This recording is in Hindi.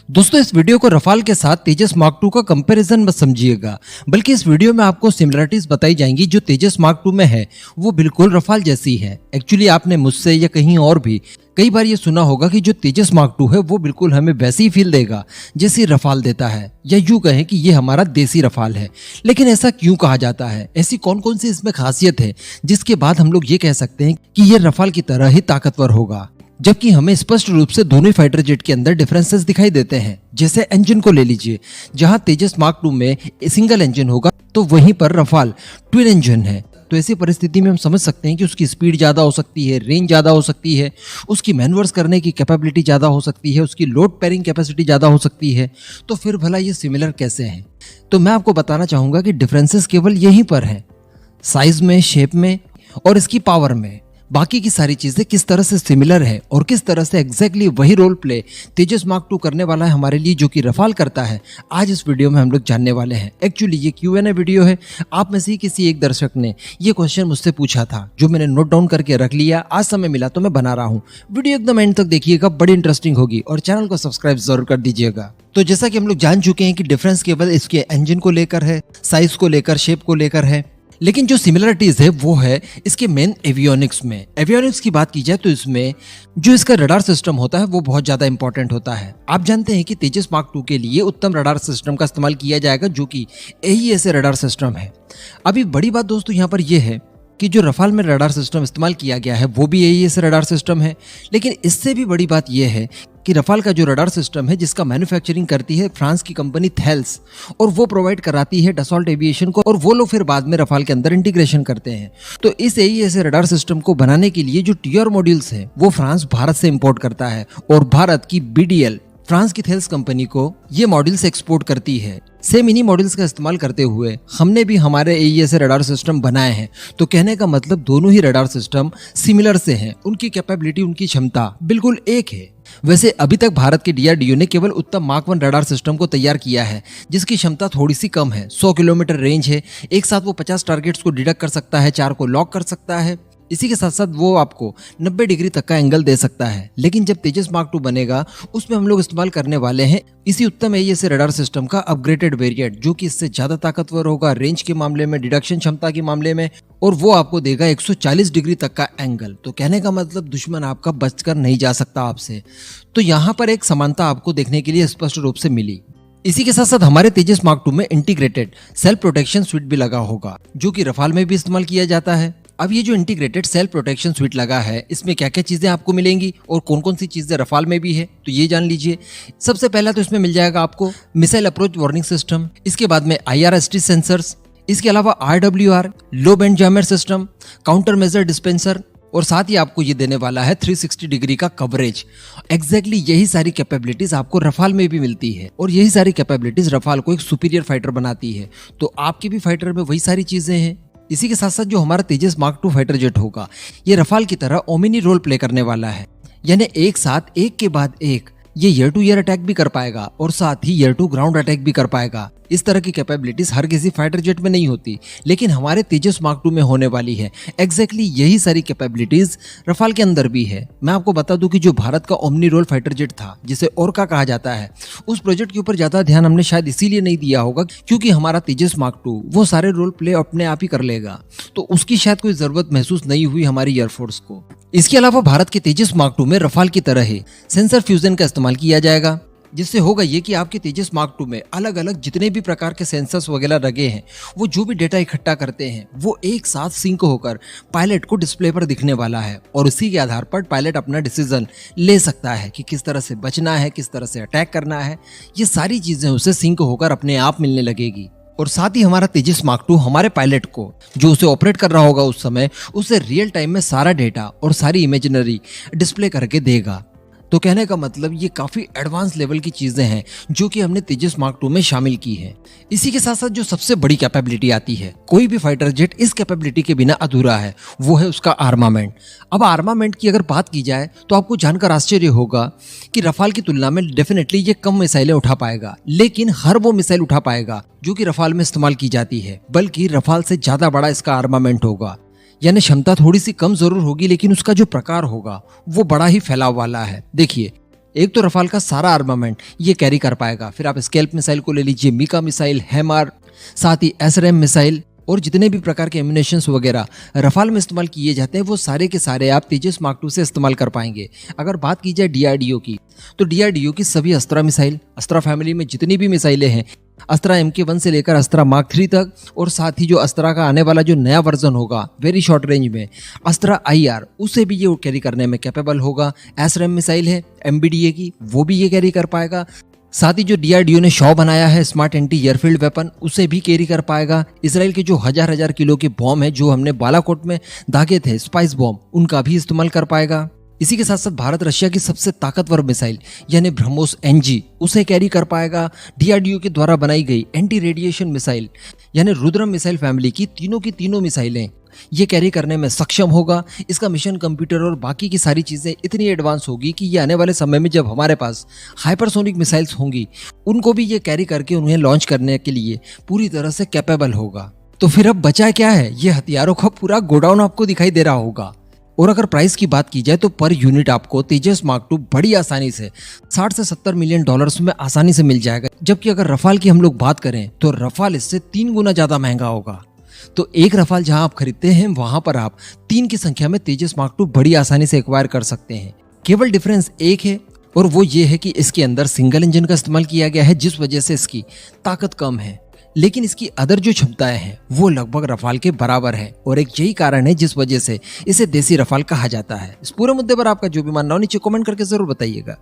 दोस्तों इस वीडियो को रफाल के साथ तेजस मार्क टू का कंपैरिजन मत समझिएगा, बल्कि इस वीडियो में आपको सिमिलरिटीज बताई जाएंगी जो तेजस मार्क टू में है वो बिल्कुल रफाल जैसी है। एक्चुअली आपने मुझसे या कहीं और भी कई बार ये सुना होगा कि जो तेजस मार्क टू है वो बिल्कुल हमें वैसे ही फील देगा जैसे रफाल देता है, या यूं कहें कि ये हमारा देसी रफाल है। लेकिन ऐसा क्यों कहा जाता है? ऐसी कौन कौन सी इसमें खासियत है जिसके बाद हम लोग ये कह सकते हैं कि ये रफाल की तरह ही ताकतवर होगा, जबकि हमें स्पष्ट रूप से दोनों फाइटर जेट के अंदर डिफरेंसेस दिखाई देते हैं। जैसे इंजन को ले लीजिए, जहां तेजस मार्क टू में सिंगल इंजन होगा तो वहीं पर रफाल ट्विन इंजन है। तो ऐसी परिस्थिति में हम समझ सकते हैं कि उसकी स्पीड ज्यादा हो सकती है, रेंज ज्यादा हो सकती है, उसकी मैनवर्स करने की कैपेबिलिटी ज्यादा हो सकती है, उसकी लोड पेयरिंग कैपेसिटी ज्यादा हो सकती है। तो फिर भला ये सिमिलर कैसे हैं? तो मैं आपको बताना चाहूंगा कि डिफरेंसेस केवल यहीं पर है, साइज में, शेप में और इसकी पावर में। बाकी की सारी चीजें किस तरह से सिमिलर है और किस तरह से एग्जैक्टली वही role play Tejas mark two करने वाला है हमारे लिए जो कि रफाल करता है, आज इस वीडियो में हम लोग जानने वाले हैं। एक्चुअली ये Q&A वीडियो है। आप में से ही किसी एक दर्शक ने ये क्वेश्चन मुझसे पूछा था, जो मैंने नोट डाउन करके रख लिया। आज समय मिला तो मैं बना रहा हूँ। वीडियो एकदम एंड तक देखिएगा, बड़ी इंटरेस्टिंग होगी और चैनल को सब्सक्राइब जरूर कर दीजिएगा। तो जैसा कि हम लोग जान चुके हैं कि डिफरेंस केवल इसके इंजन को लेकर है, साइज को लेकर, शेप को लेकर है, लेकिन जो सिमिलरिटीज है वो है इसके मेन एवियोनिक्स में। एवियोनिक्स की बात की जाए तो इसमें जो इसका रडार सिस्टम होता है वो बहुत ज्यादा इंपॉर्टेंट होता है। आप जानते हैं कि तेजस मार्क टू के लिए उत्तम रडार सिस्टम का इस्तेमाल किया जाएगा, जो कि AESA रडार सिस्टम है। अभी बड़ी बात दोस्तों यहाँ पर यह है कि जो रफाल में रडार सिस्टम इस्तेमाल किया गया है वो भी AESA रडार सिस्टम है, लेकिन इससे भी बड़ी बात यह है कि रफाल का जो रडार सिस्टम है जिसका मैन्युफैक्चरिंग करती है फ्रांस की कंपनी थेल्स, और वो प्रोवाइड कराती है डसॉल्ट एविएशन को, और वो लोग फिर बाद में रफाल के अंदर इंटीग्रेशन करते हैं। तो इस AESA रडार सिस्टम को बनाने के लिए जो TR मॉड्यूल्स हैं वो फ्रांस भारत से इंपोर्ट करता है, और भारत की BDL फ्रांस की थेल्स कंपनी को ये मॉड्यूल्स एक्सपोर्ट करती है। सेम इन्हीं मॉड्यूल्स का इस्तेमाल करते हुए हमने भी हमारे AESA रडार सिस्टम बनाए हैं। तो कहने का मतलब दोनों ही रडार सिस्टम सिमिलर से हैं, उनकी कैपेबिलिटी, उनकी क्षमता बिल्कुल एक है। वैसे अभी तक भारत के DRDO ने केवल उत्तम मार्क 1 रडार सिस्टम को तैयार किया है, जिसकी क्षमता थोड़ी सी कम है। 100 किलोमीटर रेंज है, एक साथ वो 50 टारगेट्स को डिडक्ट कर सकता है, 4 को लॉक कर सकता है। इसी के साथ साथ वो आपको 90 डिग्री तक का एंगल दे सकता है। लेकिन जब तेजस मार्क टू बनेगा उसमें हम लोग इस्तेमाल करने वाले हैं इसी उत्तम AESA रडार सिस्टम का अपग्रेडेड वेरिएंट, जो कि इससे ज्यादा ताकतवर होगा रेंज के मामले में, डिडक्शन क्षमता के मामले में, और वो आपको देगा 140 डिग्री तक का एंगल। तो कहने का मतलब दुश्मन आपका बचकर नहीं जा सकता आपसे। तो यहाँ पर एक समानता आपको देखने के लिए स्पष्ट रूप से मिली। इसी के साथ साथ हमारे तेजस मार्क टू में इंटीग्रेटेड सेल्फ प्रोटेक्शन स्विट भी लगा होगा, जो कि रफाल में भी इस्तेमाल किया जाता है। अब ये जो इंटीग्रेटेड सेल्फ प्रोटेक्शन स्विट लगा है, इसमें क्या क्या चीजें आपको मिलेंगी और कौन कौन सी चीजें रफाल में भी है, तो ये जान लीजिए। सबसे पहला तो इसमें मिल जाएगा आपको मिसाइल अप्रोच वार्निंग सिस्टम, इसके बाद में IRST सेंसर्स, इसके अलावा RWR लो band jammer system, counter measure dispenser, और साथ ही आपको ये देने वाला है 360 डिग्री का कवरेज। एग्जैक्टली यही सारी कैपेबिलिटीज आपको रफाल में भी मिलती है, और यही सारी कैपेबिलिटीज रफाल को एक सुपीरियर फाइटर बनाती है। तो आपके भी फाइटर में वही सारी चीजें हैं। इसी के साथ साथ जो हमारा तेजस मार्क टू फाइटर जेट होगा ये रफाल की तरह ओमिनी रोल प्ले करने वाला है, यानी एक साथ एक के बाद एक ये ईयर टू ईयर अटैक भी कर पाएगा और साथ ही ईयर टू ग्राउंड अटैक भी कर पाएगा। इस तरह की कैपेबिलिटीज हर किसी फाइटर जेट में नहीं होती, लेकिन हमारे तेजस मार्क टू में होने वाली है। एग्जैक्टली यही सारी कैपेबिलिटीज रफाल के अंदर भी है। मैं आपको बता दूं कि जो भारत का ओमनी रोल फाइटर जेट था, जिसे ओरका कहा जाता है, उस प्रोजेक्ट के ऊपर ज्यादा ध्यान हमने शायद इसीलिए नहीं दिया होगा क्योंकि हमारा तेजस मार्क टू वो सारे रोल प्ले अपने आप ही कर लेगा, तो उसकी शायद कोई जरूरत महसूस नहीं हुई हमारी एयरफोर्स को। इसके अलावा भारत के तेजस मार्क टू में रफाल की तरह ही सेंसर फ्यूजन का इस्तेमाल किया जाएगा, जिससे होगा ये कि आपके तेजस मार्क टू में अलग अलग जितने भी प्रकार के सेंसर्स वगैरह लगे हैं, वो जो भी डेटा इकट्ठा करते हैं वो एक साथ सिंक होकर पायलट को डिस्प्ले पर दिखने वाला है, और उसी के आधार पर पायलट अपना डिसीजन ले सकता है कि किस तरह से बचना है, किस तरह से अटैक करना है। ये सारी चीजें उसे सिंक होकर अपने आप मिलने लगेगी, और साथ ही हमारा तेजस मार्क टू हमारे पायलट को, जो उसे ऑपरेट कर रहा होगा उस समय, उसे रियल टाइम में सारा डेटा और सारी इमेजिनरी डिस्प्ले करके देगा। तो कहने का मतलब ये काफी एडवांस लेवल की चीजें हैं जो कि हमने तेजस मार्क टू में शामिल की है। इसी के साथ साथ जो सबसे बड़ी कैपेबिलिटी आती है, कोई भी फाइटर जेट इस कैपेबिलिटी के बिना अधूरा है, वो है उसका आर्मामेंट। अब आर्मामेंट की अगर बात की जाए तो आपको जानकर आश्चर्य होगा कि रफाल की तुलना में डेफिनेटली ये कम मिसाइलें उठा पाएगा, लेकिन हर वो मिसाइल उठा पाएगा जो कि रफाल में इस्तेमाल की जाती है, बल्कि रफाल से ज्यादा बड़ा इसका आर्मामेंट होगा। यानी क्षमता थोड़ी सी कम जरूर होगी, लेकिन उसका जो प्रकार होगा वो बड़ा ही फैलाव वाला है। देखिए, एक तो रफाल का सारा आर्मामेंट ये कैरी कर पाएगा, फिर आप स्कैल्प मिसाइल को ले लीजिए, मीका मिसाइल, हैमार, साथ ही एसरएम मिसाइल और जितने भी प्रकार के एम्यूनेशंस वगैरह रफाल में इस्तेमाल किए जाते हैं वो सारे के सारे आप तेजस मार्क II से इस्तेमाल कर पाएंगे। अगर बात की जाए डीआरडीओ की, तो डीआरडीओ की सभी अस्त्रा मिसाइल, अस्त्रा फैमिली में जितनी भी मिसाइलें हैं, अस्त्रा MK1 से लेकर अस्त्रा मार्क III तक, और साथ ही जो अस्त्रा का आने वाला जो नया वर्जन होगा वेरी शॉर्ट रेंज में, अस्त्रा IR, उसे भी ये कैरी करने में कैपेबल होगा। एसरएम मिसाइल है MBDA की, वो भी ये कैरी कर पाएगा। साथ ही जो डीआरडीओ ने शॉ बनाया है स्मार्ट एंटी एयरफील्ड वेपन, उसे भी कैरी कर पाएगा। इसराइल के जो हजार किलो के बॉम्ब है जो हमने बालाकोट में दागे थे, स्पाइस बॉम्ब, उनका भी इस्तेमाल कर पाएगा। इसी के साथ साथ भारत रशिया की सबसे ताकतवर मिसाइल यानी ब्रह्मोस NG, उसे कैरी कर पाएगा। डीआरडीओ के द्वारा बनाई गई एंटी रेडिएशन मिसाइल यानी रुद्रम मिसाइल फैमिली की तीनों मिसाइलें ये कैरी करने में सक्षम होगा। इसका मिशन कंप्यूटर और बाकी की सारी चीज़ें इतनी एडवांस होगी कि ये आने वाले समय में जब हमारे पास हाइपरसोनिक मिसाइल्स होंगी उनको भी ये कैरी करके उन्हें लॉन्च करने के लिए पूरी तरह से कैपेबल होगा। तो फिर अब बचा क्या है, ये हथियारों का पूरा गोडाउन आपको दिखाई दे रहा होगा। और अगर प्राइस की बात की जाए तो पर यूनिट आपको तेजस मार्क II बड़ी आसानी से 60 से 70 मिलियन डॉलर्स में आसानी से मिल जाएगा, जबकि अगर रफाल की हम लोग बात करें तो रफाल इससे 3 गुना ज्यादा महंगा होगा। तो एक रफाल जहां आप खरीदते हैं वहां पर आप 3 की संख्या में तेजस मार्क II बड़ी आसानी से एक्वायर कर सकते हैं। केवल डिफरेंस एक है और वो ये है कि इसके अंदर सिंगल इंजन का इस्तेमाल किया गया है, जिस वजह से इसकी ताकत कम है, लेकिन इसकी अदर जो क्षमताएं हैं वो लगभग रफाल के बराबर है, और एक यही कारण है जिस वजह से इसे देसी रफाल कहा जाता है। इस पूरे मुद्दे पर आपका जो भी मानना हो नीचे कमेंट करके जरूर बताइएगा।